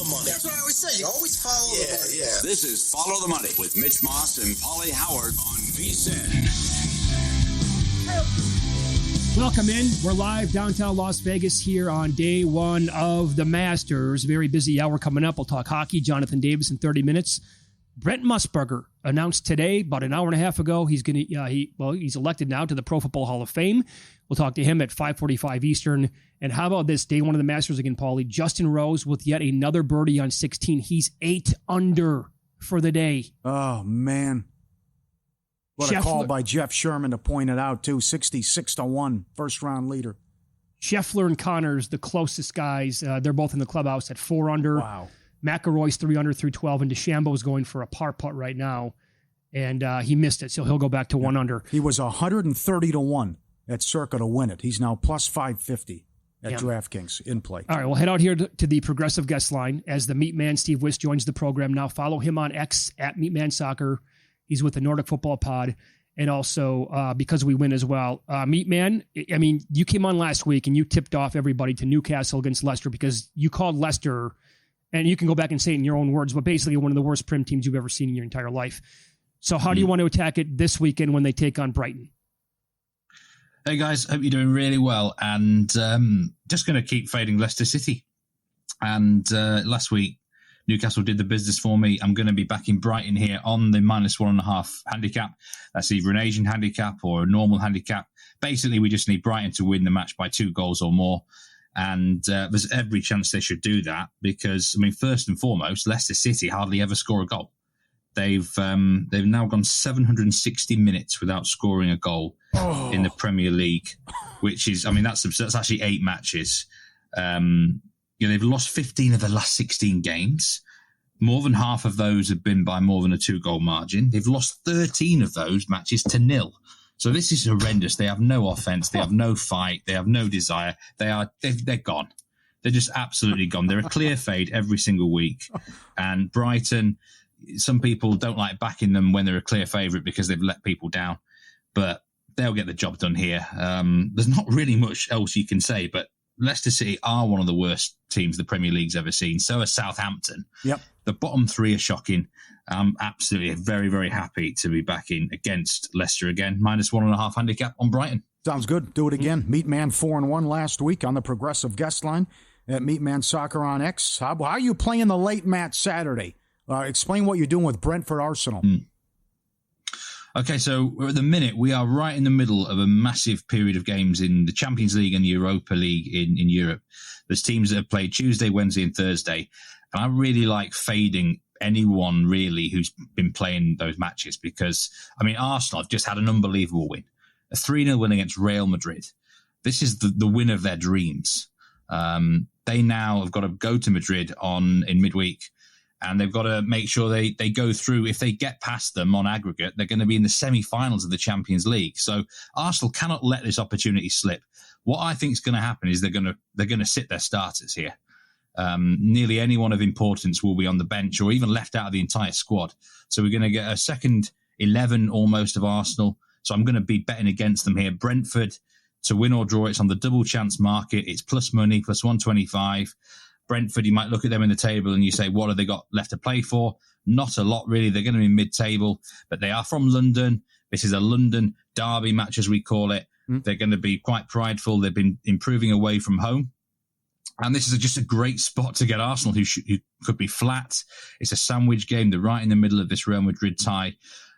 the money. That's what I always say. You always follow the money. Yeah. This is Follow the Money with Mitch Moss and Pauly Howard on VSiN. Welcome in. We're live downtown Las Vegas here on day one of the Masters. Very busy hour coming up. We'll talk hockey. Jonathan Davis in 30 minutes. Brent Musburger announced today, about an hour and a half ago, he's elected now to the Pro Football Hall of Fame. We'll talk to him at 5:45 Eastern. And how about this, day one of the Masters again, Pauly? Justin Rose with yet another birdie on 16. He's 8 under for the day. Oh, man. What a call by Jeff Sherman to point it out, too. 66-1, first-round leader. Scheffler and Connors, the closest guys. They're both in the clubhouse at 4 under. Wow. McIlroy's 3 under through 12, and DeChambeau's going for a par putt right now, and he missed it, so he'll go back to 1 under. He was 130-1 at Circa to win it. He's now plus 550 at DraftKings in play. All right, we'll head out here to the Progressive guest line as the Meat Man, Steve Wyss, joins the program now. Follow him on X at Meatman Soccer. He's with the Nordic Football Pod, and also Because We Win as well. Meat Man, I mean, you came on last week and you tipped off everybody to Newcastle against Leicester because you called Leicester, and you can go back and say it in your own words, but basically one of the worst Prim teams you've ever seen in your entire life. So how do you want to attack it this weekend when they take on Brighton? Hey guys, hope you're doing really well, and just going to keep fading Leicester City. And last week, Newcastle did the business for me. I'm going to be back in Brighton here on the -1.5 handicap. That's either an Asian handicap or a normal handicap. Basically, we just need Brighton to win the match by 2 goals or more. And there's every chance they should do that because, I mean, first and foremost, Leicester City hardly ever score a goal. They've now gone 760 minutes without scoring a goal in the Premier League, which is, I mean, that's actually 8 matches. They've lost 15 of the last 16 games. More than half of those have been by more than a 2-goal margin. They've lost 13 of those matches to 0. So this is horrendous. They have no offense. They have no fight. They have no desire. They're gone. They're just absolutely gone. They're a clear fade every single week. And Brighton, some people don't like backing them when they're a clear favourite because they've let people down. But they'll get the job done here. There's not really much else you can say, but Leicester City are one of the worst teams the Premier League's ever seen. So is Southampton. Yep. The bottom 3 are shocking. I'm absolutely very, very happy to be back in against Leicester again. -1.5 handicap on Brighton. Sounds good. Do it again. Meatman 4-1 last week on the Progressive guest line at Meatman Soccer on X. How are you playing the late match Saturday? Explain what you're doing with Brentford Arsenal. Okay, so at the minute, we are right in the middle of a massive period of games in the Champions League and the Europa League in Europe. There's teams that have played Tuesday, Wednesday, and Thursday. And I really like fading anyone, really, who's been playing those matches because, I mean, Arsenal have just had an unbelievable win. A 3-0 win against Real Madrid. This is the win of their dreams. They now have got to go to Madrid in midweek. And they've got to make sure they go through. If they get past them on aggregate, they're going to be in the semi-finals of the Champions League. So Arsenal cannot let this opportunity slip. What I think is going to happen is they're going to sit their starters here. Nearly anyone of importance will be on the bench or even left out of the entire squad. So we're going to get a second 11 almost of Arsenal. So I'm going to be betting against them here. Brentford to win or draw. It's on the double chance market. It's plus money, plus 125. Brentford, you might look at them in the table and you say, what have they got left to play for? Not a lot, really. They're going to be mid-table, but they are from London. This is a London derby match, as we call it. They're going to be quite prideful. They've been improving away from home. And this is just a great spot to get Arsenal, who could be flat. It's a sandwich game. They're right in the middle of this Real Madrid tie.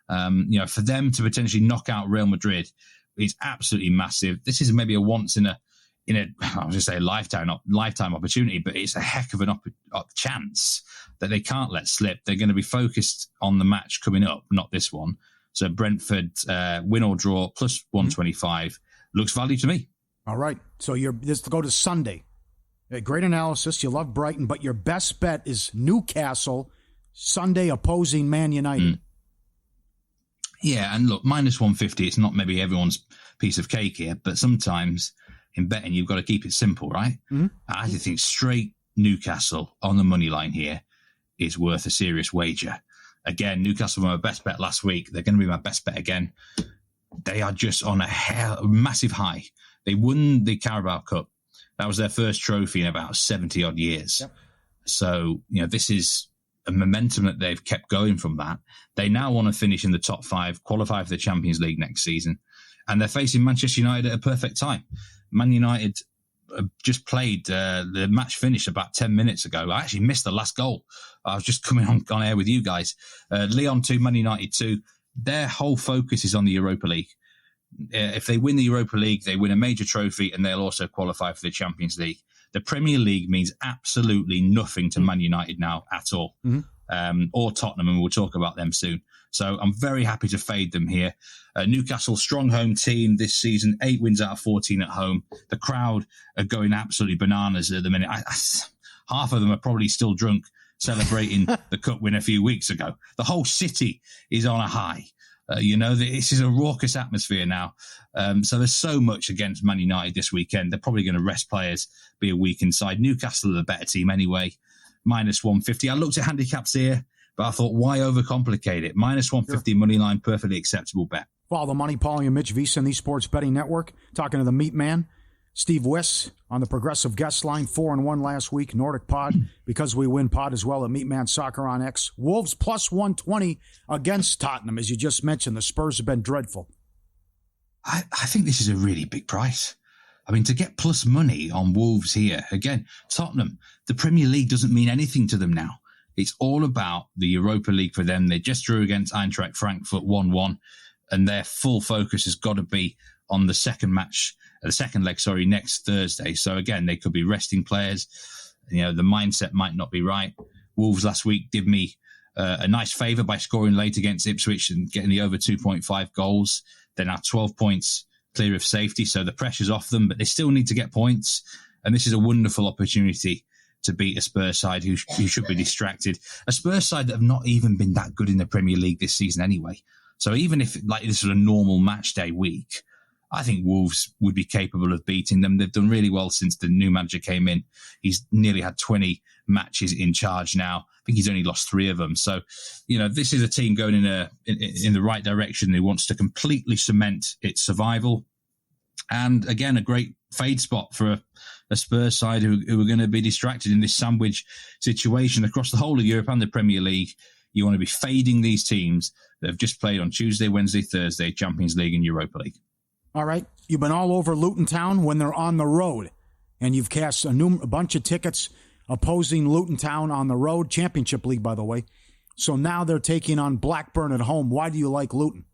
For them to potentially knock out Real Madrid is absolutely massive. This is maybe a once in a I was going to say lifetime opportunity, but it's a heck of an chance that they can't let slip. They're going to be focused on the match coming up, not this one. So Brentford win or draw plus 125 looks value to me. All right. So let's go to Sunday. Great analysis. You love Brighton, but your best bet is Newcastle Sunday opposing Man United. Yeah, and look, -150, it's not maybe everyone's piece of cake here, but sometimes in betting, you've got to keep it simple, right? I think straight Newcastle on the money line here is worth a serious wager. Again, Newcastle were my best bet last week. They're going to be my best bet again. They are just on a massive high. They won the Carabao Cup. That was their first trophy in about 70-odd years. So, this is a momentum that they've kept going from that. They now want to finish in the top 5, qualify for the Champions League next season. And they're facing Manchester United at a perfect time. Man United just played, the match finished about 10 minutes ago. I actually missed the last goal. I was just coming on air with you guys. Lyon 2, Man United 2. Their whole focus is on the Europa League. If they win the Europa League, they win a major trophy and they'll also qualify for the Champions League. The Premier League means absolutely nothing to Man United now at all, or Tottenham, and we'll talk about them soon. So I'm very happy to fade them here. Newcastle, strong home team this season, 8 wins out of 14 at home. The crowd are going absolutely bananas at the minute. Half of them are probably still drunk celebrating the cup win a few weeks ago. The whole city is on a high. This is a raucous atmosphere now. So there's so much against Man United this weekend. They're probably going to rest players, be a weak inside. Newcastle are the better team anyway. Minus 150. I looked at handicaps here, but I thought, why overcomplicate it? Minus 150 money line, perfectly acceptable bet. Follow the Money, Pauly and Mitch, VSiN, the Sports Betting Network. Talking to the Meat Man, Steve Wyss, on the Progressive Guest Line, 4-1 last week. Nordic Pod, because we win pod as well at Meat Man Soccer on X. Wolves plus 120 against Tottenham. As you just mentioned, the Spurs have been dreadful. I think this is a really big price. I mean, to get plus money on Wolves here, again, Tottenham, the Premier League doesn't mean anything to them now. It's all about the Europa League for them. They just drew against Eintracht Frankfurt 1-1, and their full focus has got to be on the second leg, next Thursday. So again, they could be resting players. The mindset might not be right. Wolves last week did me a nice favour by scoring late against Ipswich and getting the over 2.5 goals. They're now 12 points clear of safety, so the pressure's off them, but they still need to get points. And this is a wonderful opportunity to beat a Spurs side who should be distracted. A Spurs side that have not even been that good in the Premier League this season anyway. So even if this was a normal match day week, I think Wolves would be capable of beating them. They've done really well since the new manager came in. He's nearly had 20 matches in charge now. I think he's only lost 3 of them. So, this is a team going in the right direction who wants to completely cement its survival. And again, a great fade spot for a Spurs side who are going to be distracted in this sandwich situation across the whole of Europe and the Premier League. You want to be fading these teams that have just played on Tuesday, Wednesday, Thursday, Champions League and Europa League. All right. You've been all over Luton Town when they're on the road, and you've cast a bunch of tickets opposing Luton Town on the road. Championship League, by the way. So now they're taking on Blackburn at home. Why do you like Luton?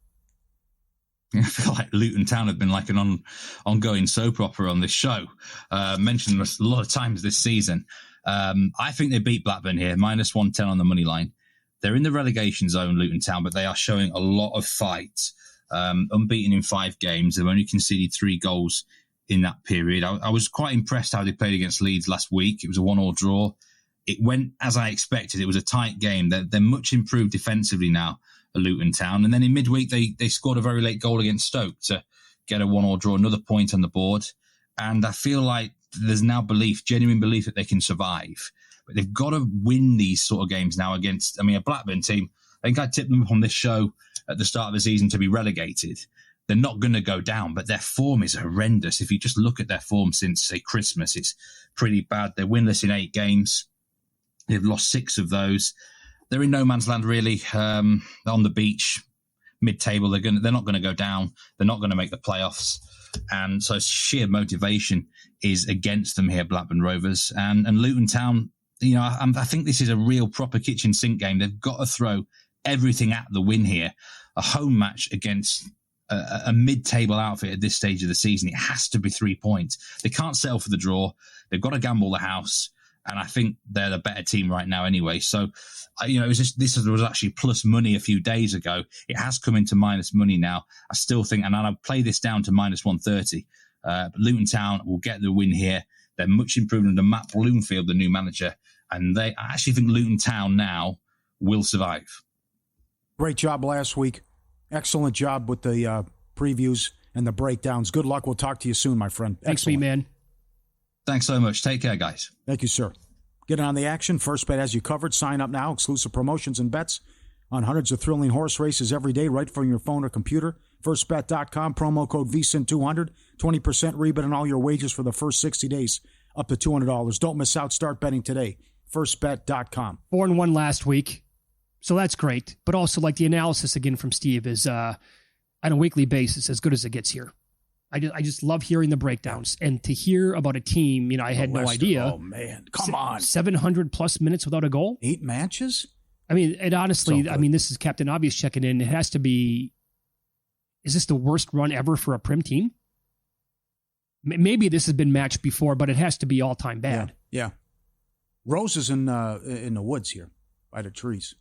I feel like Luton Town have been like an ongoing soap opera on this show. Mentioned a lot of times this season. I think they beat Blackburn here, minus 110 on the money line. They're in the relegation zone, Luton Town, but they are showing a lot of fight. Unbeaten in 5 games. They've only conceded 3 goals in that period. I was quite impressed how they played against Leeds last week. It was a 1-1 draw. It went as I expected. It was a tight game. They're much improved defensively now, Luton Town. And then in midweek, they scored a very late goal against Stoke to get a 1-1 draw, another point on the board. And I feel like there's now genuine belief that they can survive. But they've got to win these sort of games now against, a Blackburn team. I think I tipped them up on this show at the start of the season to be relegated. They're not going to go down, but their form is horrendous. If you just look at their form since, say, Christmas, it's pretty bad. They're winless in 8 games. They've lost 6 of those. They're in no man's land, really. On the beach, mid-table, they're not going to go down. They're not going to make the playoffs. And so sheer motivation is against them here, Blackburn Rovers. And Luton Town, I think this is a real proper kitchen sink game. They've got to throw everything at the win here. A home match against a mid-table outfit at this stage of the season, it has to be 3 points. They can't settle for the draw. They've got to gamble the house, and I think they're the better team right now anyway. So, this was actually plus money a few days ago. It has come into minus money now. I still think, and I'll play this down to minus 130. But Luton Town will get the win here. They're much improved under Matt Bloomfield, the new manager, and I actually think Luton Town now will survive. Great job last week. Excellent job with the previews and the breakdowns. Good luck. We'll talk to you soon, my friend. Thanks, me, man. Thanks so much. Take care, guys. Thank you, sir. Get on the action. First Bet has you covered. Sign up now. Exclusive promotions and bets on hundreds of thrilling horse races every day right from your phone or computer. FirstBet.com, promo code VSiN200. 20% rebate on all your wages for the first 60 days, up to $200. Don't miss out. Start betting today. firstbet.com. 4-1 last week. So that's great. But also, like, the analysis again from Steve is on a weekly basis as good as it gets here. I just love hearing the breakdowns. And to hear about a team, I had no idea. Oh, man. Come on. 700-plus minutes without a goal? 8 matches? I mean, it honestly, this is Captain Obvious checking in. It has to be, is this the worst run ever for a Prim team? Maybe this has been matched before, but it has to be all-time bad. Yeah. Rose is in the woods here by the trees.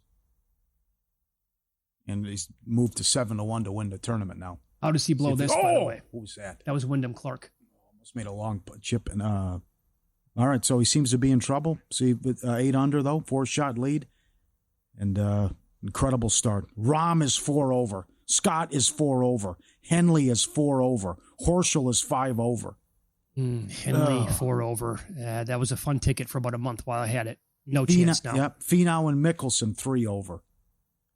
And he's moved to 7-1 to win the tournament now. How does he blow this, by the way? Who was that? That was Wyndham Clark. Almost made a long chip. And all right, so he seems to be in trouble. See, 8 under, though, 4-shot lead. And incredible start. Rahm is 4 over. Scott is 4 over. Henley is 4 over. Horschel is 5 over. Henley 4 over. That was a fun ticket for about a month while I had it. No chance now. Yep. Finau and Mickelson 3 over.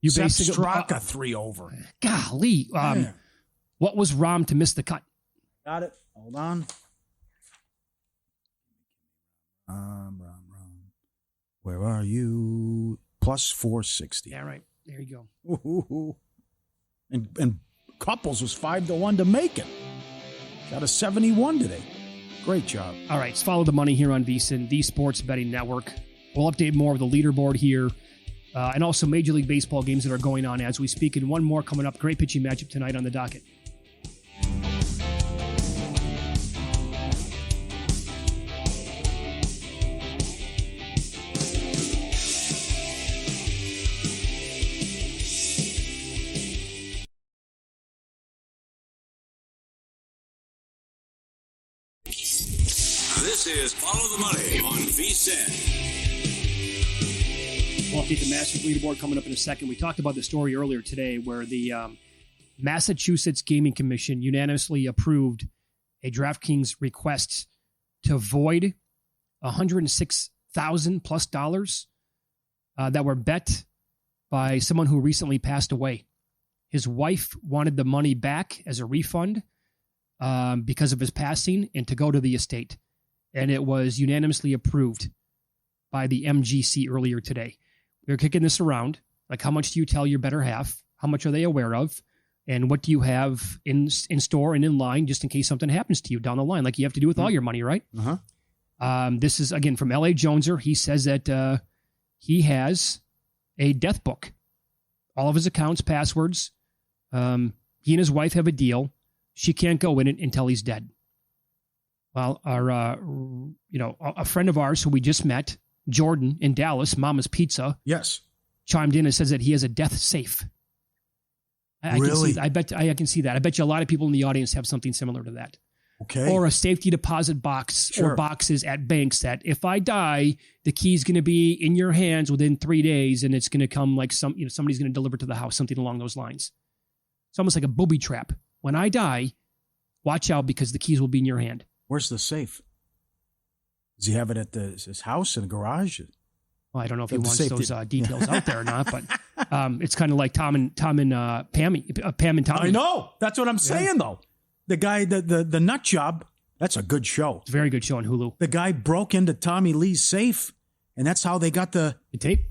You Sepp basically Straka 3 over. Golly. What was Rahm to miss the cut? Got it. Hold on. Rahm. Where are you? Plus 460. Yeah, right. There you go. Ooh. And Couples was 5-1 to make it. Got a 71 today. Great job. All right, let's follow the money here on VSiN, the Sports Betting Network. We'll update more of the leaderboard here and also Major League Baseball games that are going on as we speak. And one more coming up. Great pitching matchup tonight on the docket. This is Follow the Money on VSiN. We'll update the Masters leaderboard coming up in a second. We talked about the story earlier today where the Massachusetts Gaming Commission unanimously approved a DraftKings request to void $106,000+ that were bet by someone who recently passed away. His wife wanted the money back as a refund because of his passing and to go to the estate. And it was unanimously approved by the MGC earlier today. We're kicking this around. Like, how much do you tell your better half? How much are they aware of? And what do you have in store and in line just in case something happens to you down the line, like you have to do with all your money, right? Uh-huh. This is, again, from L.A. Joneser. He says that he has a death book. All of his accounts, passwords. He and his wife have a deal. She can't go in it until he's dead. Well, a friend of ours who we just met, Jordan in Dallas, Mama's Pizza, Yes. chimed in and says that he has a death safe. Really? I can see that. I bet you a lot of people in the audience have something similar to that. Okay. Or a safety deposit box or boxes at banks that if I die, the key's going to be in your hands within 3 days, and it's going to come like somebody's going to deliver to the house, something along those lines. It's almost like a booby trap. When I die, watch out because the keys will be in your hand. Where's the safe? Does he have it at his house in the garage? Well, I don't know if he The wants safety- those details out there or not, but it's kind of like Pam and Tommy. I know. That's what I'm saying, though. The guy, the nut job, that's a good show. It's a very good show on Hulu. The guy broke into Tommy Lee's safe, and that's how they got the tape,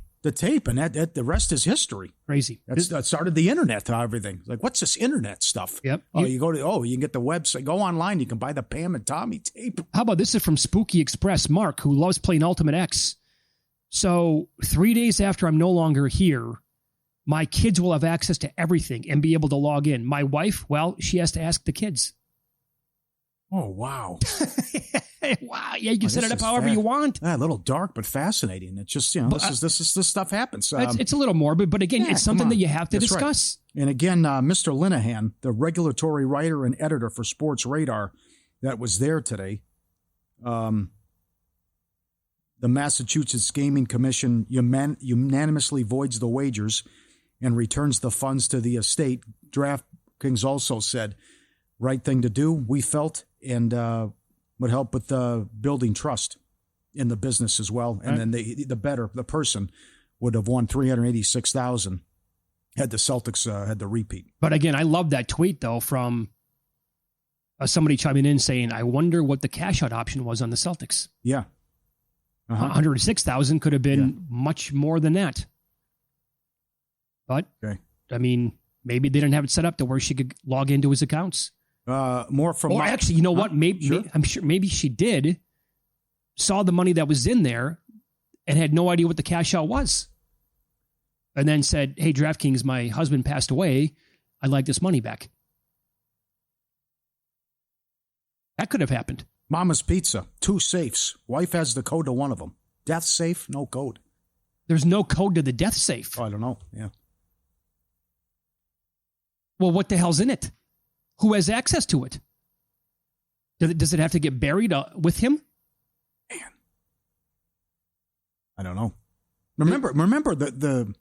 and that the rest is history. Crazy. That started the internet to everything. Like, what's this internet stuff? Yep. You can get the website. Go online. You can buy the Pam and Tommy tape. How about this is from Spooky Express, Mark, who loves playing Ultimate X. So 3 days after I'm no longer here, my kids will have access to everything and be able to log in. My wife, well, she has to ask the kids. Oh, wow. Wow. Yeah, you can set it up however you want. A little dark, but fascinating. It's just, this stuff happens. It's a little morbid, but again, it's something that you have to discuss. Right. And again, Mr. Linehan, the regulatory writer and editor for Sports Radar that was there today, the Massachusetts Gaming Commission unanimously voids the wagers and returns the funds to the estate. DraftKings also said, right thing to do, we felt, and would help with building trust in the business as well. And then the person would have won $386,000 had the Celtics had the repeat. But again, I love that tweet, though, from somebody chiming in saying, I wonder what the cash out option was on the Celtics. Yeah. 106,000 could have been much more than that. But, I mean, maybe they didn't have it set up to where she could log into his accounts. More from... Or actually, you know what? I'm sure maybe she did, saw the money that was in there, and had no idea what the cash out was. And then said, hey, DraftKings, my husband passed away. I'd like this money back. That could have happened. Mama's Pizza, 2 safes. Wife has the code to one of them. Death safe, no code. There's no code to the death safe. Oh, I don't know. Yeah. Well, what the hell's in it? Who has access to it? Does it have to get buried with him? Man. I don't know. Remember the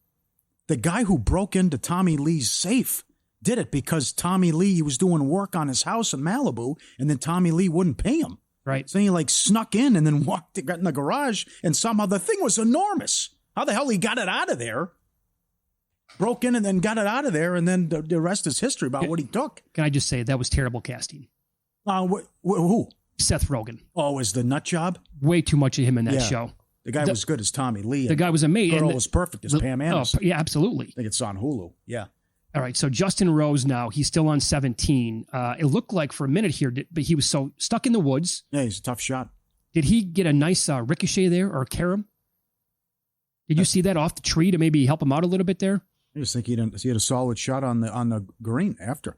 guy who broke into Tommy Lee's safe did it because Tommy Lee was doing work on his house in Malibu, and then Tommy Lee wouldn't pay him. Right. So he snuck in and then got in the garage, and somehow the thing was enormous. How the hell he got it out of there? Broke in and then got it out of there, and then the rest is history about what he took. Can I just say that was terrible casting? Who? Seth Rogen. Oh, is the nut job? Way too much of him in that show. The guy was good as Tommy Lee. The guy was amazing. The girl was perfect as Pam Anderson. Oh, yeah, absolutely. I think it's on Hulu. Yeah. All right, so Justin Rose now, he's still on 17. It looked like for a minute here, but he was so stuck in the woods. Yeah, he's a tough shot. Did he get a nice ricochet there or carom? Did you see that off the tree to maybe help him out a little bit there? I just think he had a solid shot on the green after.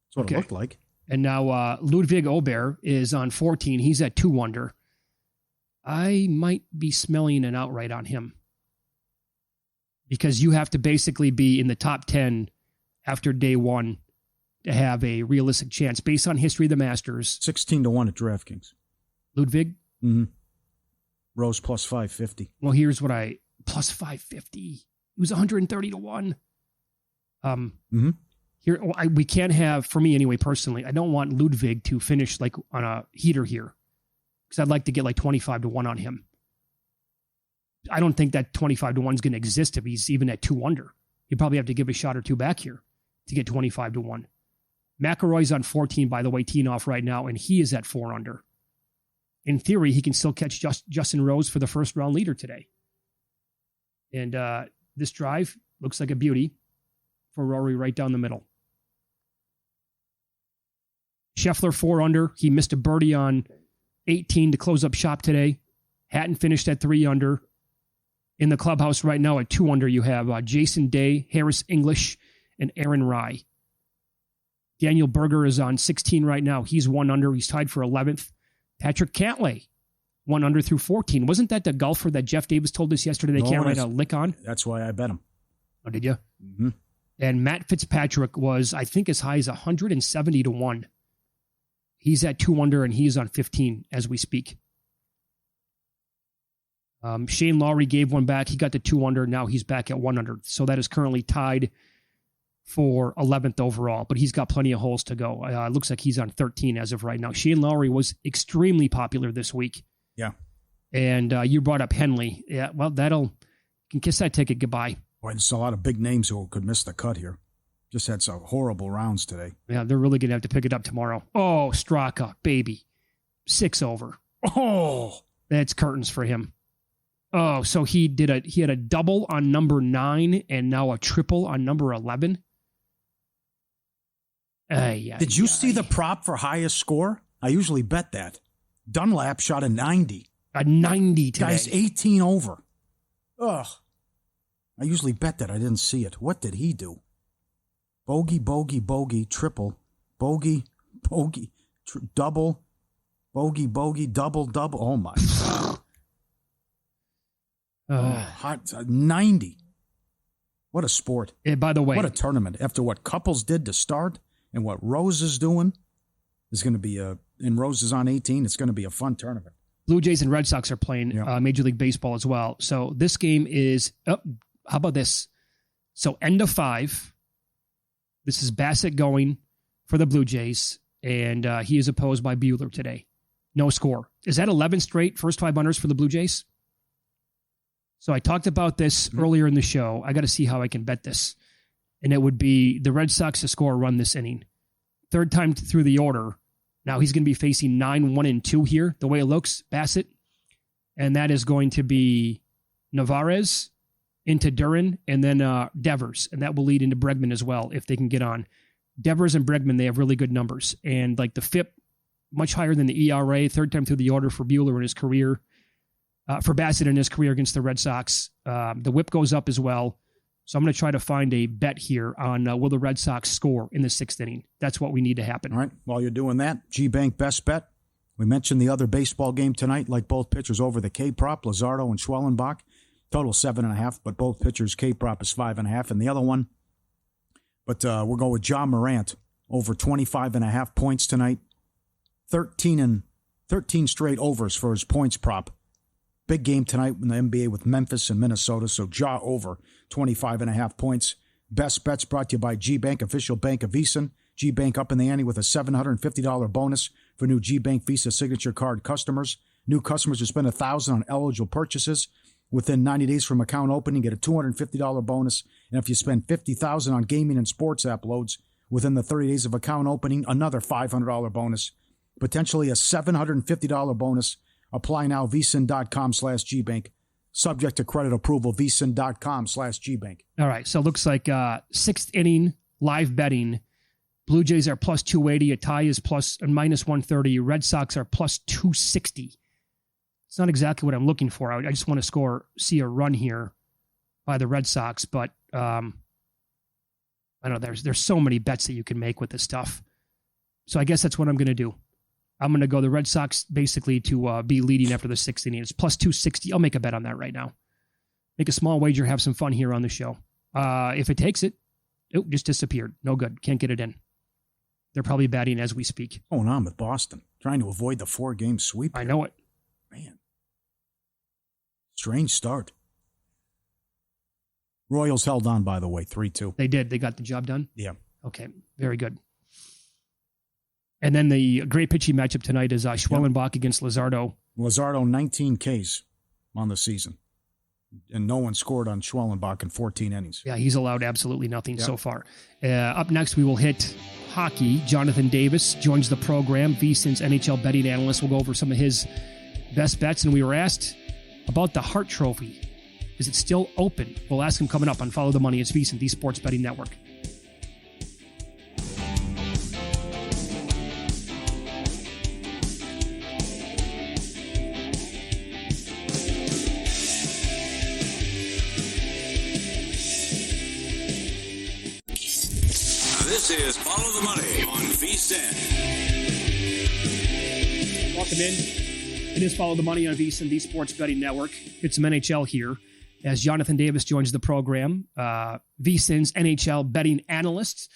That's what it looked like. And now Ludwig Aubert is on 14. He's at 2 under. I might be smelling an outright on him. Because you have to basically be in the top 10 after day one to have a realistic chance based on history of the Masters. 16-1 at DraftKings. Ludwig? Mm-hmm. Rose plus 550. Well, here's what plus 550. He was 130-1. Here, we can't have, for me anyway, personally, I don't want Ludwig to finish on a heater here. Because I'd like to get 25-1 on him. I don't think that 25-1 is going to exist if he's even at 2 under. You probably have to give a shot or two back here to get 25-1. McIlroy's on 14, by the way, teeing off right now, and he is at 4 under. In theory, he can still catch Justin Rose for the first round leader today. And this drive looks like a beauty for Rory right down the middle. Scheffler 4 under. He missed a birdie on 18 to close up shop today. Hatton finished at 3 under. In the clubhouse right now at 2 under, you have Jason Day, Harris English, and Aaron Rye. Daniel Berger is on 16 right now. He's 1 under. He's tied for 11th. Patrick Cantlay, 1 under through 14. Wasn't that the golfer that Jeff Davis told us yesterday they can't write a lick on? That's why I bet him. Oh, did you? Mm-hmm. And Matt Fitzpatrick was, I think, as high as 170-1. He's at 2 under, and he's on 15 as we speak. Shane Lowry gave one back. He got to 2 under. Now he's back at 1 under. So that is currently tied for 11th overall, but he's got plenty of holes to go. It looks like he's on 13 as of right now. Shane Lowry was extremely popular this week. Yeah. And you brought up Henley. Yeah, well, you can kiss that ticket goodbye. Boy, there's a lot of big names who could miss the cut here. Just had some horrible rounds today. Yeah, they're really going to have to pick it up tomorrow. Oh, Straka, baby. 6 over. Oh. That's curtains for him. Oh, so he had a double on number 9 and now a triple on number 11. Did you see the prop for highest score? I usually bet that. Dunlap shot a 90. A 90 today. Guy's 18 over. Ugh. I usually bet that. I didn't see it. What did he do? Bogey, bogey, bogey, triple. Bogey, bogey, double. Bogey, bogey, double, double. Oh, my God. Hot 90. What a sport. By the way. What a tournament. After what Couples did to start and what Rose is doing, is going to be and Rose is on 18, it's going to be a fun tournament. Blue Jays and Red Sox are playing Major League Baseball as well. So this game is, how about this? So end of 5. This is Bassett going for the Blue Jays, and he is opposed by Buehler today. No score. Is that 11 straight first 5 unders for the Blue Jays? So I talked about this earlier in the show. I got to see how I can bet this. And it would be the Red Sox to score a run this inning. 3rd time through the order. Now he's going to be facing 9-1-2 here, the way it looks, Bassett. and that is going to be Navarez into Duran, and then Devers, and that will lead into Bregman as well if they can get on. Devers and Bregman, they have really good numbers, and like the FIP, much higher than the ERA, third time through the order for Buehler in his career, for Bassett in his career against the Red Sox. The WHIP goes up as well, so I'm going to try to find a bet here on will the Red Sox score in the 6th inning. That's what we need to happen. All right, while you're doing that, G-Bank best bet. We mentioned the other baseball game tonight, like both pitchers over the K-prop, Luzardo and Schwellenbach. Total 7.5, but both pitchers K-prop is 5.5, and the other one. But we'll go with John Morant over 25.5 points tonight. 13 straight overs for his points prop. Big game tonight in the NBA with Memphis and Minnesota, so Ja over 25.5 points. Best bets brought to you by G-Bank, official bank of VSiN. G-Bank up in the ante with a $750 bonus for new G-Bank Visa Signature Card customers. New customers who spend $1,000 on eligible purchases within 90 days from account opening get a $250 bonus. And if you spend $50,000 on gaming and sports app loads within the 30 days of account opening, another $500 bonus. Potentially a $750 bonus. Apply now, vsin.com/gbank. Subject to credit approval, vsin.com/gbank. All right, so it looks like 6th inning live betting. Blue Jays are plus 280. A tie is minus 130. Red Sox are plus 260. It's not exactly what I'm looking for. I just want to see a run here by the Red Sox, but I don't know. There's so many bets that you can make with this stuff. So I guess that's what I'm going to do. I'm going to go the Red Sox basically to be leading after the 6th inning. It's plus 260. I'll make a bet on that right now. Make a small wager, have some fun here on the show. If it takes it, it just disappeared. No good. Can't get it in. They're probably batting as we speak. Going on with Boston, trying to avoid the 4-game sweep. I know it. Man. Strange start. Royals held on, by the way, 3-2. They did. They got the job done? Yeah. Okay. Very good. And then the great pitching matchup tonight is Schwellenbach against Luzardo. Luzardo, 19 Ks on the season. And no one scored on Schwellenbach in 14 innings. Yeah, he's allowed absolutely nothing so far. Up next, we will hit hockey. Jonathan Davis joins the program. VSiN's NHL betting analyst. We'll go over some of his best bets. And we were asked about the Hart Trophy. Is it still open? We'll ask him coming up on Follow the Money. It's VSiN, the Sports Betting Network. This is Follow the Money on VSiN. Welcome in. It is Follow the Money on VSiN, the Sports Betting Network. It's some NHL here as Jonathan Davis joins the program. VSiN's NHL betting analyst.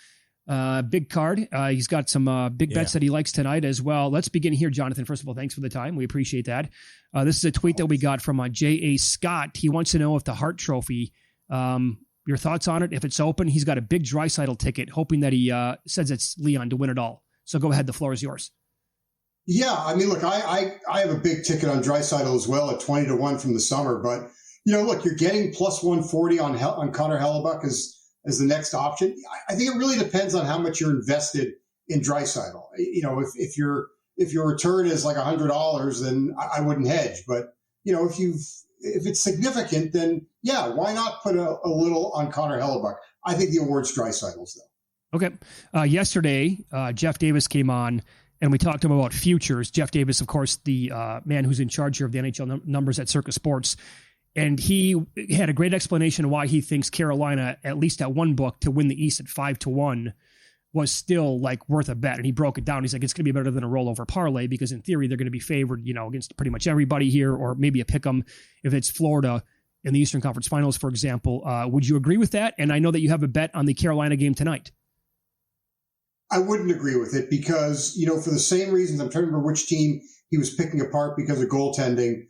Big card. He's got some big bets that he likes tonight as well. Let's begin here, Jonathan. First of all, thanks for the time. We appreciate that. This is a tweet that we got from J.A. Scott. He wants to know if the Hart Trophy, your thoughts on it. If it's open, he's got a big Draisaitl ticket, hoping that he says it's Leon to win it all. So go ahead. The floor is yours. Yeah, I mean, look, I have a big ticket on Draisaitl as well at 20-1 from the summer. But, look, you're getting plus 140 on Connor Hellebuyck as the next option. I think it really depends on how much you're invested in Draisaitl. If your return is like $100, then I wouldn't hedge. But, if it's significant, then yeah, why not put a little on Connor Hellebuyck? I think the award's Draisaitl's though. Okay. Yesterday, Jeff Davis came on and we talked to him about futures. Jeff Davis, of course, the man who's in charge here of the NHL numbers at Circus Sports. And he had a great explanation why he thinks Carolina, at least at one book, to win the East at 5-1 was still like worth a bet. And he broke it down. He's like, it's going to be better than a rollover parlay because in theory, they're going to be favored, against pretty much everybody here, or maybe a pick 'em if it's Florida in the Eastern Conference Finals, for example. Would you agree with that? And I know that you have a bet on the Carolina game tonight. I wouldn't agree with it because, for the same reasons, I'm trying to remember which team he was picking apart because of goaltending.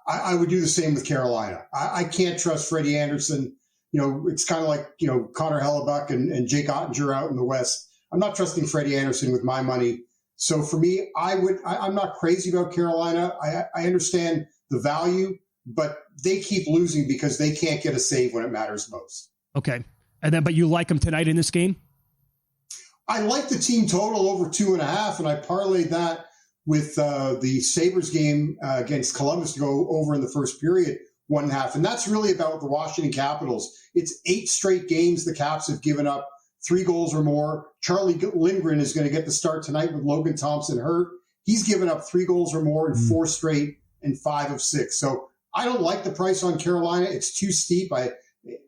I would do the same with Carolina. I can't trust Freddie Anderson. It's kind of like, Connor Hellebuyck and Jake Ottinger out in the West. I'm not trusting Freddie Anderson with my money. So for me, I'm not crazy about Carolina. I understand the value, but they keep losing because they can't get a save when it matters most. Okay. But you like them tonight in this game? I like the team total over 2.5, and I parlayed that with the Sabres game against Columbus to go over in the first period, 1.5. And that's really about the Washington Capitals. It's 8 straight games the Caps have given up 3 goals or more. Charlie Lindgren is going to get the start tonight with Logan Thompson hurt. He's given up 3 goals or more in 4 straight and 5 of 6. So I don't like the price on Carolina. It's too steep. And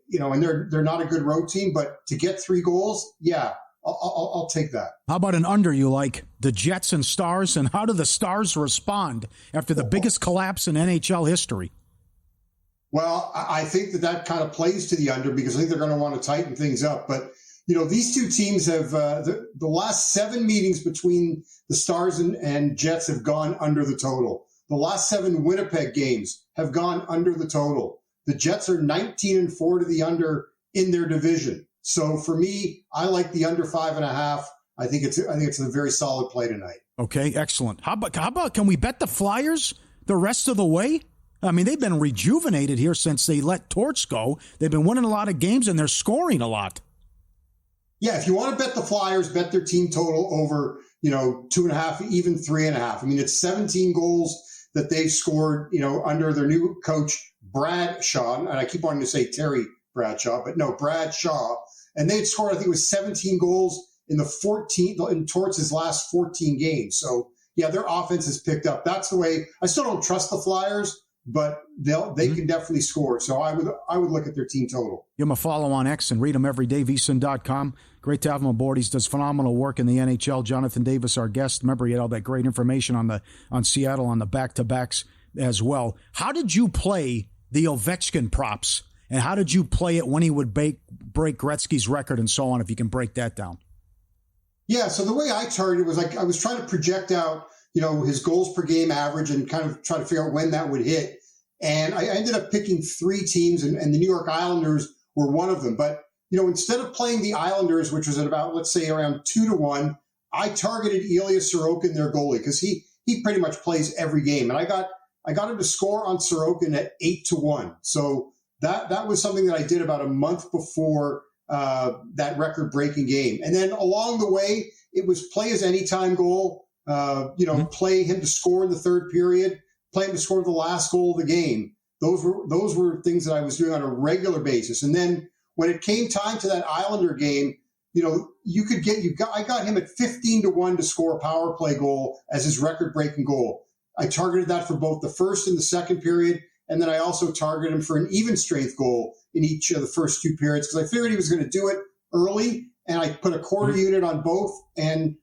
they're not a good road team, but to get 3 goals, yeah, I'll take that. How about an under you like? The Jets and Stars, and how do the Stars respond after the biggest collapse in NHL history? Well, I think that kind of plays to the under because I think they're going to want to tighten things up. But, these two teams have the last 7 meetings between the Stars and Jets have gone under the total. The last 7 Winnipeg games have gone under the total. The Jets are 19-4 to the under in their division. So for me, I like the under 5.5. I think it's a very solid play tonight. Okay, excellent. How about can we bet the Flyers the rest of the way? I mean, they've been rejuvenated here since they let Torts go. They've been winning a lot of games and they're scoring a lot. Yeah, if you want to bet the Flyers, bet their team total over 2.5, even 3.5. I mean, it's 17 goals that they've scored, under their new coach Brad Shaw, and I keep wanting to say Terry Bradshaw, but no, Brad Shaw. And they had scored, I think it was 17 goals in Torts' last 14 games. So, yeah, their offense has picked up. That's the way. I still don't trust the Flyers, but they can definitely score. So I would look at their team total. Give him a follow on X and read him every day, VSiN.com. Great to have him aboard. He does phenomenal work in the NHL. Jonathan Davis, our guest. Remember, he had all that great information on Seattle on the back-to-backs as well. How did you play the Ovechkin props? And how did you play it when he would break Gretzky's record and so on, if you can break that down? Yeah, so the way I targeted was I was trying to project out, his goals per game average and kind of try to figure out when that would hit. And I ended up picking 3 teams, and the New York Islanders were one of them. But, instead of playing the Islanders, which was at about, let's say, around 2-1, I targeted Ilya Sorokin, their goalie, because he pretty much plays every game. And I got him to score on Sorokin at 8-1. So that was something that I did about a month before that record-breaking game. And then along the way, it was play his anytime goal, play him to score in the third period, play him to score the last goal of the game. Those were things that I was doing on a regular basis. And then when it came time to that Islander game, I got him at 15-1 to score a power play goal as his record-breaking goal. I targeted that for both the first and the second period, and then I also targeted him for an even strength goal in each of the first 2 periods because I figured he was going to do it early, and I put a quarter unit on both, and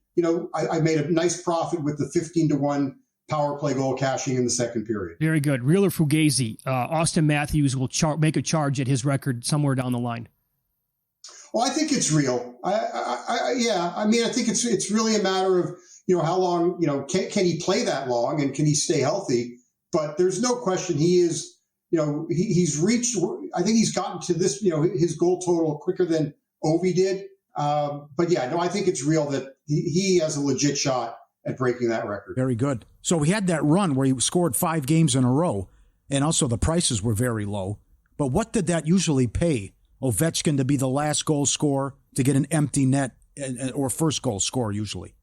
I made a nice profit with the 15-1 power play goal cashing in the second period. Very good. Real or Fugazi, Austin Matthews will make a charge at his record somewhere down the line. Well, I think it's real. I think it's really a matter of, how long, can he play that long and can he stay healthy? But there's no question he is, he's reached, I think he's gotten to this, his goal total quicker than Ovi did. I think it's real that he has a legit shot at breaking that record. Very good. So we had that run where he scored 5 games in a row, and also the prices were very low. But what did that usually pay Ovechkin to be the last goal scorer, to get an empty net, or first goal scorer usually?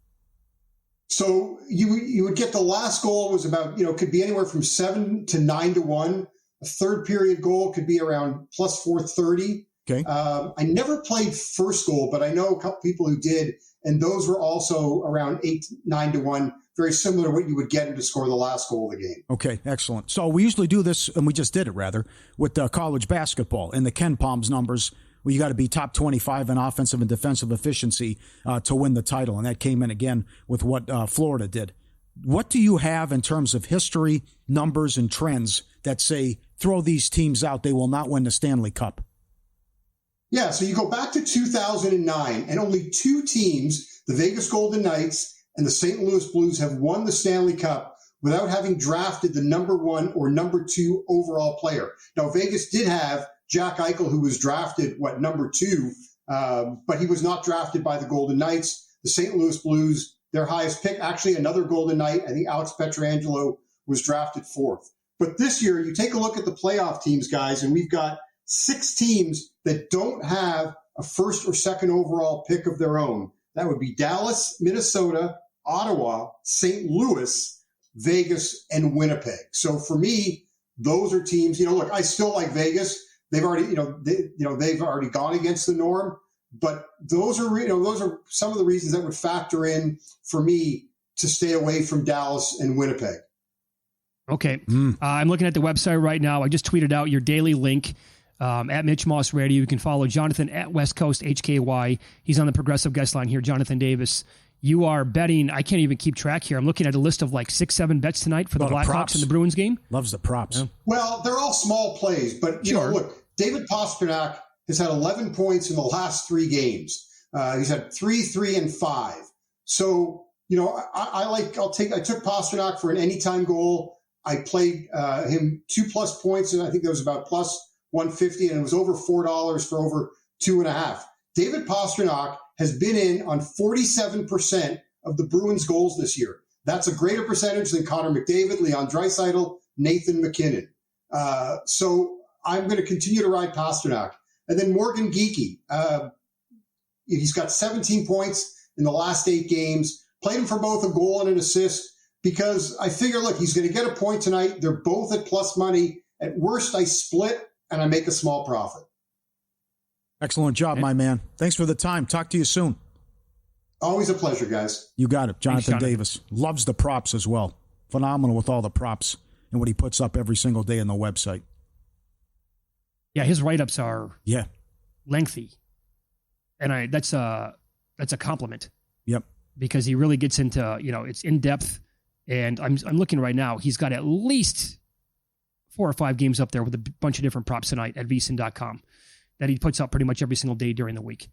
So you would get the last goal was about, could be anywhere from 7 to 9-1. A third period goal could be around plus 430. Okay. I never played first goal, but I know a couple people who did, and those were also around 8-9-1, very similar to what you would get him to score the last goal of the game. Okay, excellent. So we usually do this, and we just did it rather, with college basketball and the Ken Palms numbers, where you got to be top 25 in offensive and defensive efficiency to win the title, and that came in again with what Florida did. What do you have in terms of history, numbers, and trends that say throw these teams out, they will not win the Stanley Cup? Yeah, so you go back to 2009, and only 2 teams, the Vegas Golden Knights and the St. Louis Blues, have won the Stanley Cup without having drafted the number 1 or number 2 overall player. Now, Vegas did have Jack Eichel, who was drafted, number 2, but he was not drafted by the Golden Knights. The St. Louis Blues, their highest pick, actually another Golden Knight, I think Alex Pietrangelo, was drafted 4th. But this year, you take a look at the playoff teams, guys, and we've got 6 teams that don't have a first or second overall pick of their own. That would be Dallas, Minnesota, Ottawa, St. Louis, Vegas, and Winnipeg. So for me, those are teams. Look, I still like Vegas. They've already, they've already gone against the norm. But those are some of the reasons that would factor in for me to stay away from Dallas and Winnipeg. Okay. I'm looking at the website right now. I just tweeted out your daily link at Mitch Moss Radio. You can follow Jonathan at West Coast HKY. He's on the Progressive Guest Line here, Jonathan Davis. You are betting. I can't even keep track here. I'm looking at a list of like 6-7 bets tonight for the Blackhawks and the Bruins game. Loves the props. Yeah. Well, they're all small plays, but look, David Pastrnak has had 11 points in the last 3 games. He's had 3, 3, and 5. So, I took Pastrnak for an anytime goal. I played him 2+ points, and I think that was about plus 150, and it was over $4 for over 2.5. David Pastrnak has been in on 47% of the Bruins' goals this year. That's a greater percentage than Connor McDavid, Leon Draisaitl, Nathan McKinnon. So I'm going to continue to ride Pastrnak. And then Morgan Geekie. He's got 17 points in the last 8 games. Played him for both a goal and an assist because I figure, look, he's going to get a point tonight. They're both at plus money. At worst, I split and I make a small profit. Excellent job, my man. Thanks for the time. Talk to you soon. Always a pleasure, guys. You got it. Jonathan Davis loves the props as well. Phenomenal with all the props and what he puts up every single day on the website. Yeah, his write-ups are lengthy. And that's a compliment. Yep. Because he really gets into, it's in-depth. And I'm looking right now. He's got at least 4 or 5 games up there with a bunch of different props tonight at VSiN.com that he puts up pretty much every single day during the week.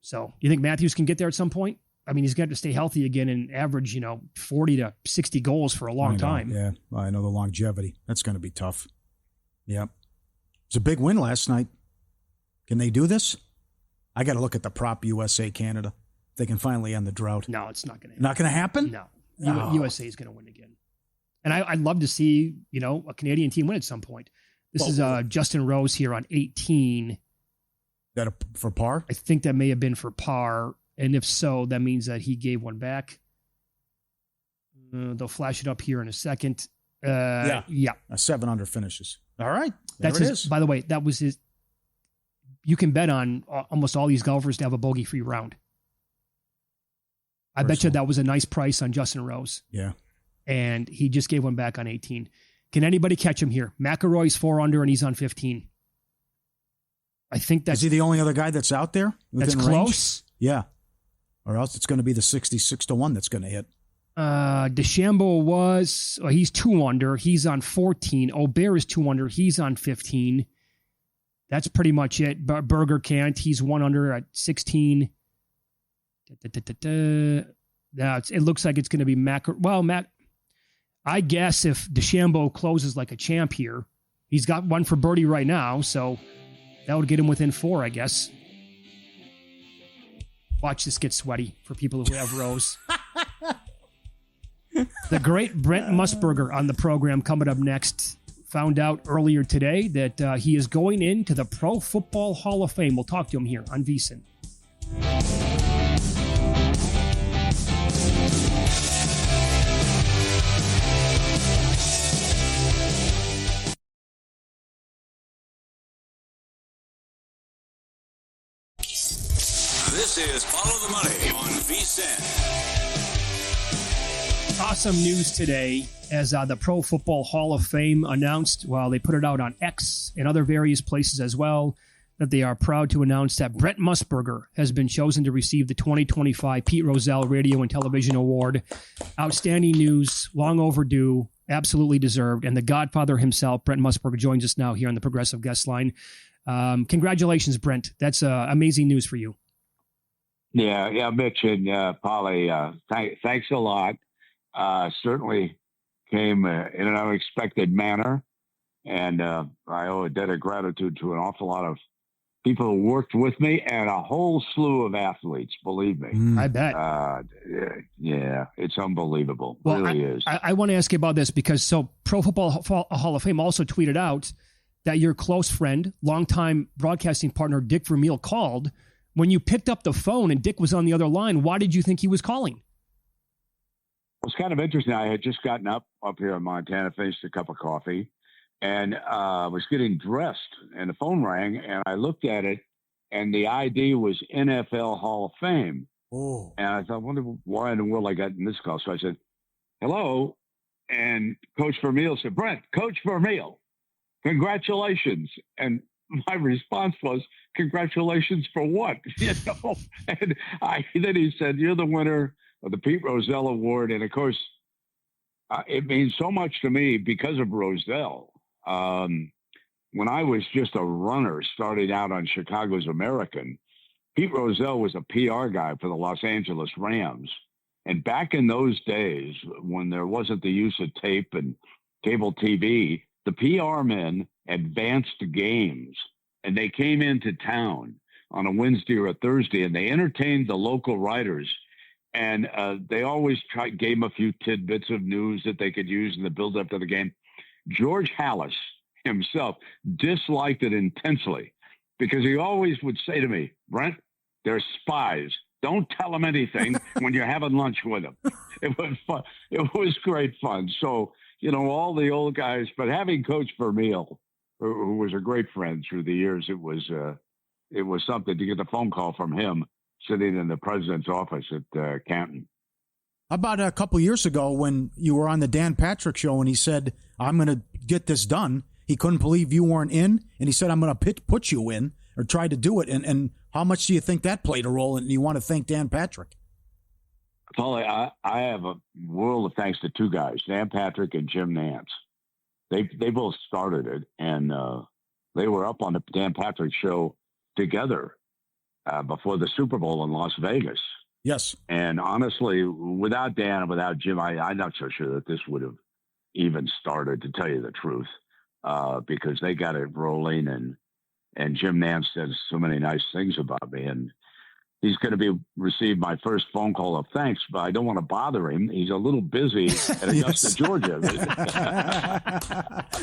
So you think Matthews can get there at some point? I mean, he's got to stay healthy again and average, 40 to 60 goals for a long time. Yeah, I know the longevity. That's going to be tough. Yep. It was a big win last night. Can they do this? I got to look at the prop USA Canada. They can finally end the drought. No, it's not going to happen. Not going to happen? No. USA is going to win again. And I'd love to see, a Canadian team win at some point. This is Justin Rose here on 18. That for par? I think that may have been for par. And if so, that means that he gave one back. They'll flash it up here in a second. Yeah. A 7 under finishes. All right. That's his. By the way, that was his. You can bet on almost all these golfers to have a bogey-free round. I bet you that was a nice price on Justin Rose. Yeah. And he just gave one back on 18. Can anybody catch him here? McIlroy's 4 under and he's on 15. I think that's... Is he the only other guy that's out there? That's close? Yeah. Or else it's going to be the 66-1 that's going to hit. DeChambeau he's 2 under. He's on 14. Aubert is 2 under. He's on 15. That's pretty much it. Berger can't. He's 1 under at 16. Now it looks like it's going to be Matt. I guess if DeChambeau closes like a champ here, he's got one for birdie right now, so that would get him within 4, I guess. Watch this get sweaty for people who have Rose. The great Brent Musburger on the program coming up next. Found out earlier today that he is going into the Pro Football Hall of Fame. We'll talk to him here on VSiN. This is Follow the Money on VSiN. Awesome news today as the Pro Football Hall of Fame announced, they put it out on X and other various places as well, that they are proud to announce that Brent Musburger has been chosen to receive the 2025 Pete Rozelle Radio and Television Award. Outstanding news, long overdue, absolutely deserved. And the Godfather himself, Brent Musburger, joins us now here on the Progressive Guest Line. Congratulations, Brent. That's amazing news for you. Yeah, Mitch and Pauly, thanks a lot. Certainly came in an unexpected manner, and I owe a debt of gratitude to an awful lot of people who worked with me and a whole slew of athletes, believe me. I bet. Yeah, it's unbelievable. It really is. I want to ask you about this because Pro Football Hall of Fame also tweeted out that your close friend, longtime broadcasting partner Dick Vermeil called. When you picked up the phone and Dick was on the other line, why did you think he was calling? was kind of interesting. I had just gotten up here in Montana, finished a cup of coffee, and was getting dressed, and the phone rang, and I looked at it, and the ID was NFL Hall of Fame. Oh. And I thought, I wonder why in the world I got in this call. So I said, hello. And Coach Vermeil said, Brent, Coach Vermeil, congratulations. And my response was, congratulations for what? You know? And then he said, you're the winner of the Pete Rozelle Award. And of course, it means so much to me because of Rozelle. When I was just a runner starting out on Chicago's American, Pete Rozelle was a PR guy for the Los Angeles Rams. And back in those days, when there wasn't the use of tape and cable TV, the PR men advanced games, and they came into town on a Wednesday or a Thursday, and they entertained the local writers. And they always gave them a few tidbits of news that they could use in the build-up to the game. George Halas himself disliked it intensely because he always would say to me, Brent, they're spies. Don't tell them anything when you're having lunch with them. It was fun. It was great fun. So, you know, all the old guys, but having Coach Vermeil, who was a great friend through the years, it was something to get a phone call from him sitting in the president's office at Canton. About a couple years ago when you were on the Dan Patrick show and he said, I'm going to get this done. He couldn't believe you weren't in. And he said, I'm going to put you in or try to do it. And how much do you think that played a role? And you want to thank Dan Patrick? Pauly, I have a world of thanks to two guys, Dan Patrick and Jim Nantz. They both started it, and they were up on the Dan Patrick show together before the Super Bowl in Las Vegas. Yes. And honestly, without Dan and without Jim, I'm not so sure that this would have even started, to tell you the truth, because they got it rolling, and Jim Nantz says so many nice things about me, and he's going to receive my first phone call of thanks, but I don't want to bother him. He's a little busy at Augusta, Georgia.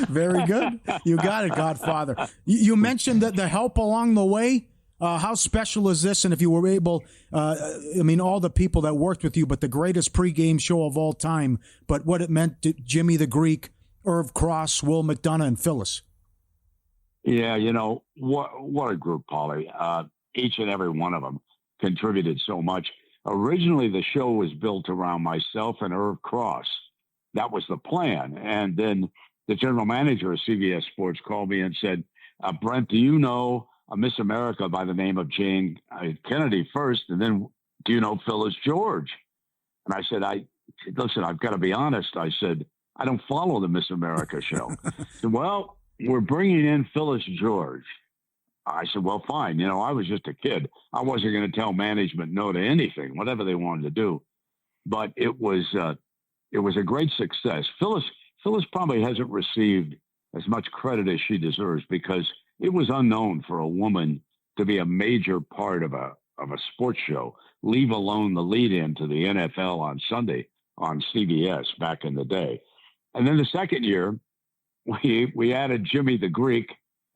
Very good. You got it, Godfather. You mentioned that the help along the way. How special is this? And if you were able, all the people that worked with you, but the greatest pregame show of all time, but what it meant to Jimmy the Greek, Irv Cross, Will McDonough, and Phyllis. Yeah, you know, what a group, Pauly. Each and every one of them contributed so much. Originally, the show was built around myself and Irv Cross. That was the plan. And then the general manager of CBS Sports called me and said, Brent, do you know a Miss America by the name of Jane Kennedy first? And then, do you know Phyllis George? And I said, listen, I've got to be honest. I said, I don't follow the Miss America show. Said, well, we're bringing in Phyllis George. I said, well, fine. You know, I was just a kid. I wasn't going to tell management no to anything, whatever they wanted to do. But it was a great success. Phyllis probably hasn't received as much credit as she deserves because it was unknown for a woman to be a major part of a sports show, leave alone the lead in to the NFL on Sunday on CBS back in the day. And then the second year, we added Jimmy the Greek,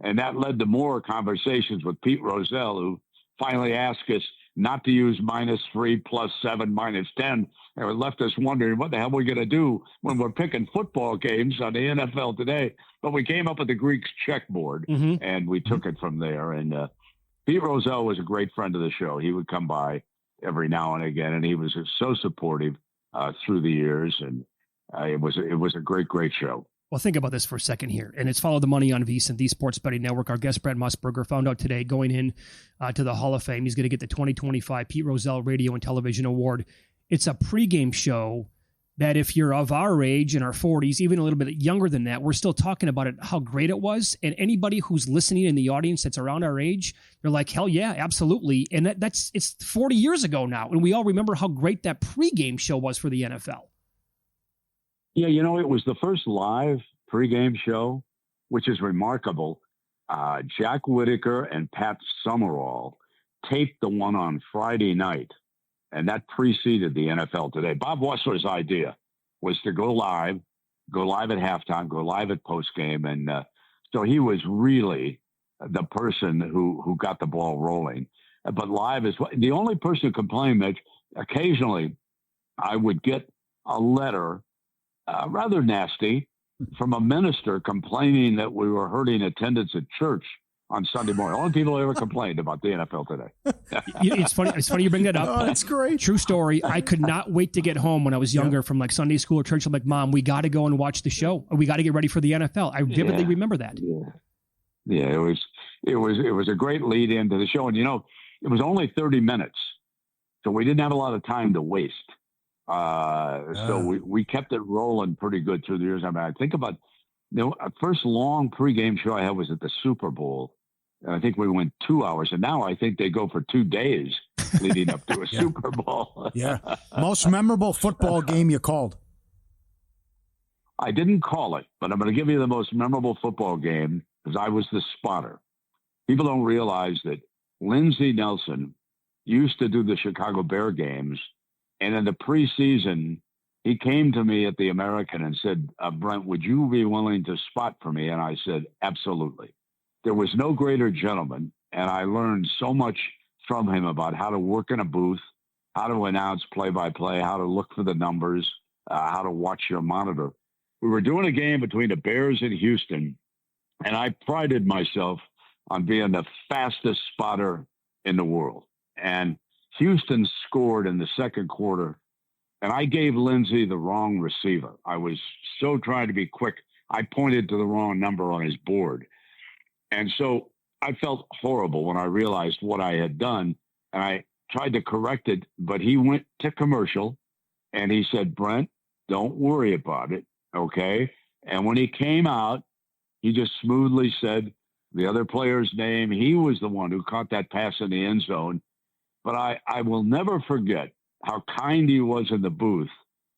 and that led to more conversations with Pete Rozelle, who finally asked us not to use -3 +7 -10, and it left us wondering what the hell we're going to do when we're picking football games on the NFL today. But we came up with the Greeks checkboard, and we took it from there. And Pete Rozelle was a great friend of the show. He would come by every now and again, and he was so supportive through the years, and it was a great show. Well, think about this for a second here, and it's Follow the Money on VSiN, the Sports Betting Network. Our guest, Brent Musburger, found out today going in to the Hall of Fame, he's going to get the 2025 Pete Rozelle Radio and Television Award. It's a pregame show that if you're of our age, in our 40s, even a little bit younger than that, we're still talking about it, how great it was. And anybody who's listening in the audience that's around our age, they're like, hell yeah, absolutely. And it's 40 years ago now, and we all remember how great that pregame show was for the NFL. Yeah, you know, it was the first live pregame show, which is remarkable. Jack Whitaker and Pat Summerall taped the one on Friday night, and that preceded the NFL Today. Bob Wessler's idea was to go live at halftime, go live at postgame, and so he was really the person who got the ball rolling. But live is the only person who complained, Mitch. Occasionally, I would get a letter, rather nasty, from a minister complaining that we were hurting attendance at church on Sunday morning. Only people ever complained about the NFL today. It's funny. It's funny you bring that up. Oh, that's great. True story. I could not wait to get home when I was younger from like Sunday school or church. I'm like, Mom, we got to go and watch the show. We got to get ready for the NFL. I vividly remember that. Yeah, it was a great lead into the show, and it was only 30 minutes, so we didn't have a lot of time to waste. So we kept it rolling pretty good through the years. I mean, I think about first long pregame show I had was at the Super Bowl. And I think we went 2 hours, and now I think they go for 2 days leading up to a Super Bowl. Yeah. Most memorable football game you called? I didn't call it, but I'm going to give you the most memorable football game because I was the spotter. People don't realize that Lindsey Nelson used to do the Chicago Bear games, and in the preseason, he came to me at the American and said, Brent, would you be willing to spot for me? And I said, absolutely. There was no greater gentleman, and I learned so much from him about how to work in a booth, how to announce play-by-play, how to look for the numbers, how to watch your monitor. We were doing a game between the Bears and Houston, and I prided myself on being the fastest spotter in the world. And Houston scored in the second quarter, and I gave Lindsey the wrong receiver. I was so trying to be quick, I pointed to the wrong number on his board. And so I felt horrible when I realized what I had done, and I tried to correct it, but he went to commercial, and he said, Brent, don't worry about it, okay? And when he came out, he just smoothly said the other player's name. He was the one who caught that pass in the end zone. But I will never forget how kind he was in the booth.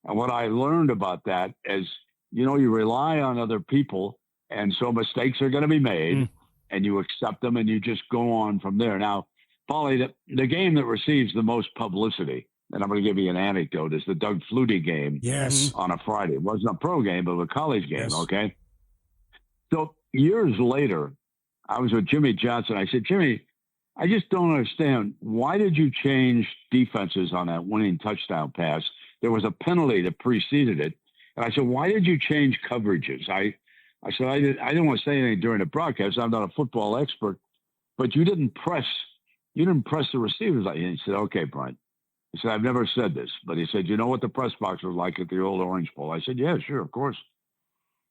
And what I learned about that is, you rely on other people, and so mistakes are going to be made. And you accept them, and you just go on from there. Now, Pauly, the game that receives the most publicity, and I'm going to give you an anecdote, is the Doug Flutie game on a Friday. It wasn't a pro game, but a college game, okay? So years later, I was with Jimmy Johnson. I said, Jimmy, I just don't understand. Why did you change defenses on that winning touchdown pass? There was a penalty that preceded it. And I said, why did you change coverages? I said, I didn't want to say anything during the broadcast. I'm not a football expert, but you didn't press the receivers. And he said, okay, Brian. He said, I've never said this, but he said, you know what the press box was like at the old Orange Bowl? I said, yeah, sure, of course.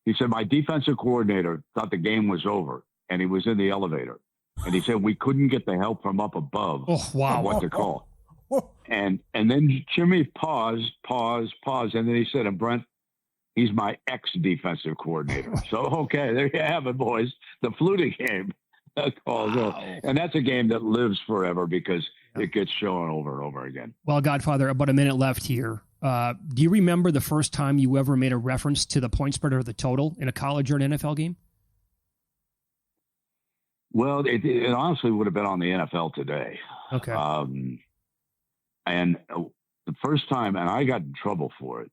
He said, my defensive coordinator thought the game was over, and he was in the elevator. And he said, we couldn't get the help from up above of what to call. And then Jimmy paused, and then he said, and Brent, he's my ex-defensive coordinator. So, okay, there you have it, boys. The Flutie game. And that's a game that lives forever because it gets shown over and over again. Well, Godfather, about a minute left here. Do you remember the first time you ever made a reference to the point spread or the total in a college or an NFL game? Well, it honestly would have been on the NFL today. Okay. And the first time, and I got in trouble for it,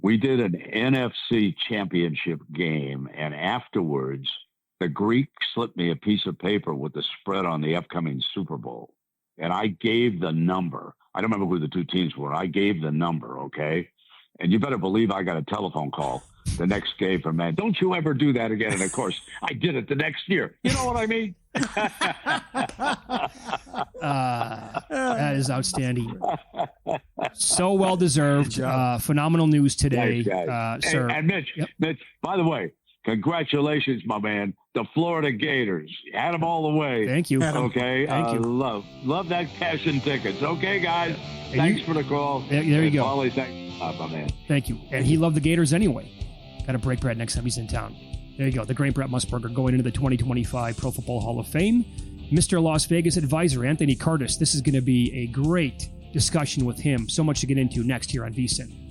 we did an NFC championship game, and afterwards, the Greek slipped me a piece of paper with the spread on the upcoming Super Bowl. And I gave the number. I don't remember who the two teams were. I gave the number, okay? And you better believe I got a telephone call the next day from man. Don't you ever do that again. And, of course, I did it the next year. You know what I mean? That is outstanding. So well-deserved. Phenomenal news today, sir. And Mitch, by the way, congratulations, my man. The Florida Gators. Had them all the way. Thank you. Okay. Thank you. Love that cash and tickets. Okay, guys. Thanks for the call. There you go. Pauly, thanks, my man. Thank you. And he loved the Gators anyway. Got to break Brett next time he's in town. There you go. The great Brent Musburger going into the 2025 Pro Football Hall of Fame. Mr. Las Vegas advisor, Anthony Curtis. This is going to be a great discussion with him. So much to get into next here on VSiN.